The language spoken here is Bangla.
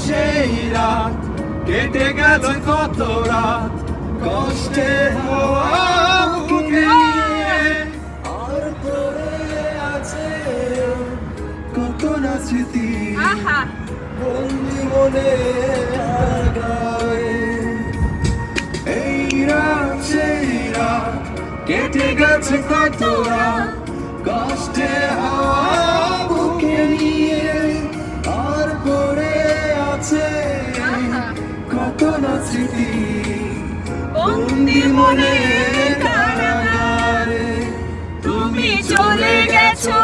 সেই রাত কেটে গেছে কত রাত কষ্টে হাওয়া বুকে নিয়ে আর পড়ে আছে কত না স্মৃতি বন্দি মনে আগায় এই রাত সেই রাত কেটে গেছে কত রাত কষ্টে হাওয়া বুকে নিয়ে আর পড়ে আছে কত না স্মৃতি বন্দি মনে কারাগারে তুমি চলে গেছো